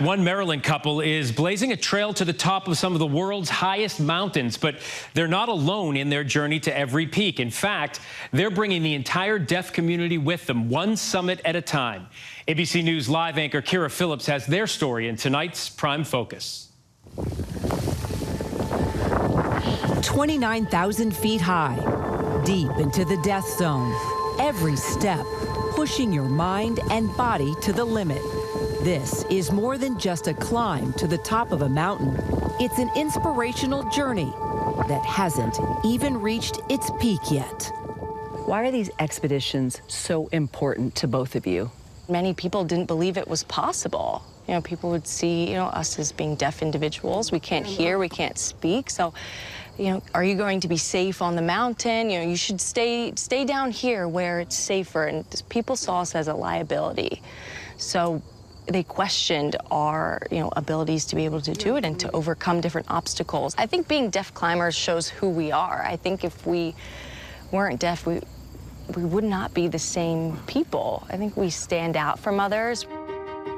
One Maryland couple is blazing a trail to the top of some of the world's highest mountains, but they're not alone in their journey to every peak. In fact, they're bringing the entire deaf community with them, one summit at a time. ABC News Live anchor Kyra Phillips has their story in tonight's Prime Focus. 29,000 feet high, deep into the death zone. Every step pushing your mind and body to the limit. This is more than just a climb to the top of a mountain. It's an inspirational journey that hasn't even reached its peak yet. Why are these expeditions so important to both of you? Many people didn't believe it was possible. You know, people would see, us as being deaf individuals. We can't hear, we can't speak. So, are you going to be safe on the mountain? You should stay down here where it's safer. And people saw us as a liability. So they questioned our, abilities to be able to do it and to overcome different obstacles. I think being deaf climbers shows who we are. I think if we weren't deaf, we would not be the same people. I think we stand out from others.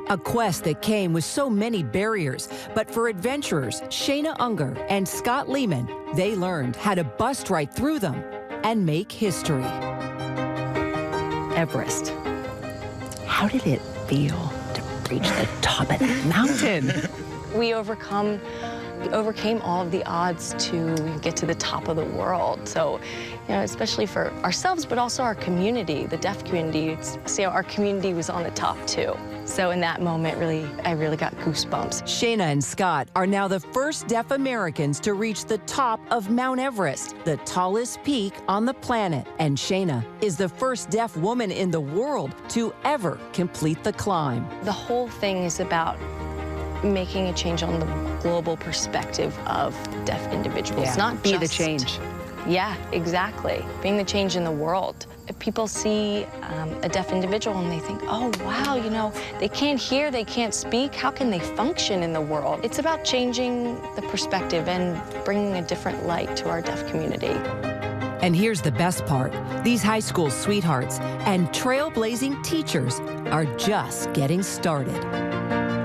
A quest that came with so many barriers, but for adventurers Shayna Unger and Scott Lehman, they learned how to bust right through them and make history. Everest. How did it feel to reach the top of that mountain? We overcame all of the odds to get to the top of the world. So, especially for ourselves, but also our community, the deaf community. Our community was on the top too. So in that moment, I really got goosebumps. Shayna and Scott are now the first deaf Americans to reach the top of Mount Everest, the tallest peak on the planet. And Shayna is the first deaf woman in the world to ever complete the climb. The whole thing is about making a change on the global perspective of deaf individuals. Yeah. Not be just the change. Yeah, exactly. Being the change in the world. If people see a deaf individual and they think, oh, wow, they can't hear, they can't speak. How can they function in the world? It's about changing the perspective and bringing a different light to our deaf community. And here's the best part. These high school sweethearts and trailblazing teachers are just getting started.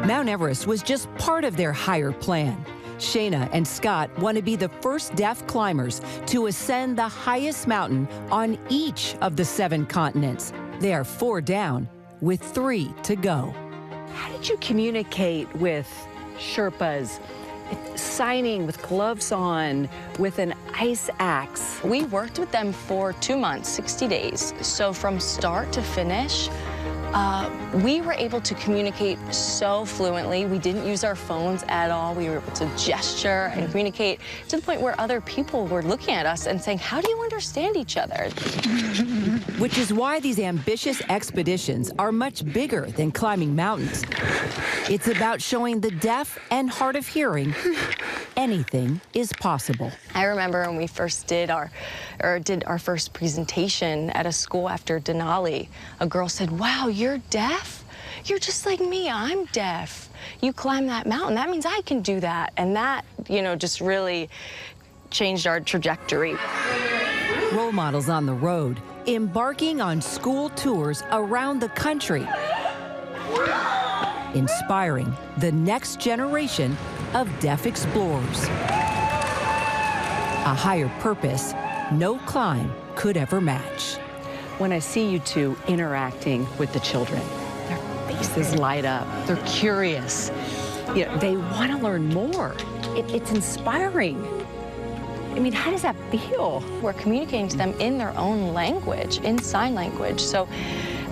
Mount Everest was just part of their higher plan. Shayna and Scott want to be the first deaf climbers to ascend the highest mountain on each of the 7 continents. They are 4 down with 3 to go. How did you communicate with Sherpas, signing with gloves on, with an ice axe? We worked with them for 2 months, 60 days. So from start to finish, we were able to communicate so fluently. We didn't use our phones at all. We were able to gesture and communicate to the point where other people were looking at us and saying, how do you understand each other? Which is why these ambitious expeditions are much bigger than climbing mountains. It's about showing the deaf and hard of hearing anything is possible. I remember when we first did our first presentation at a school after Denali, a girl said, wow, you're deaf? You're just like me, I'm deaf. You climb that mountain, that means I can do that. And that, just really changed our trajectory. Role models on the road, embarking on school tours around the country, inspiring the next generation of deaf explorers. A higher purpose no climb could ever match. When I see you two interacting with the children, their faces light up. They're curious. They want to learn more. It's inspiring. I mean, how does that feel? We're communicating to them in their own language, in sign language. So,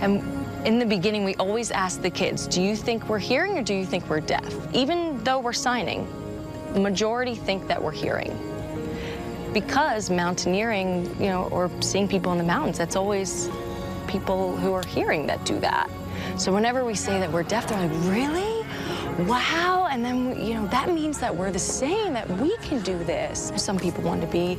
in the beginning, we always ask the kids, do you think we're hearing or do you think we're deaf? Even though we're signing, the majority think that we're hearing. Because mountaineering, or seeing people in the mountains, that's always people who are hearing that do that. So whenever we say that we're deaf, they're like, really? Wow, and then, that means that we're the same, that we can do this. Some people want to be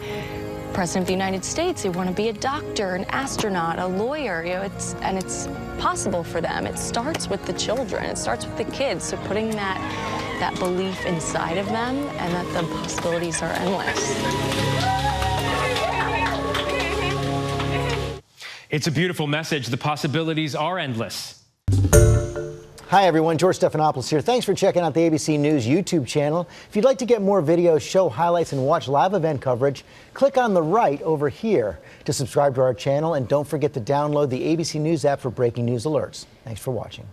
President of the United States, they want to be a doctor, an astronaut, a lawyer, and it's possible for them. It starts with the children, it starts with the kids, so putting that belief inside of them and that the possibilities are endless. It's a beautiful message. The possibilities are endless. Hi. Hi, everyone. George Stephanopoulos here. Thanks for checking out the ABC News YouTube channel. If you'd like to get more videos, show highlights, and watch live event coverage, click on the right over here to subscribe to our channel. And don't forget to download the ABC News app for breaking news alerts. Thanks for watching.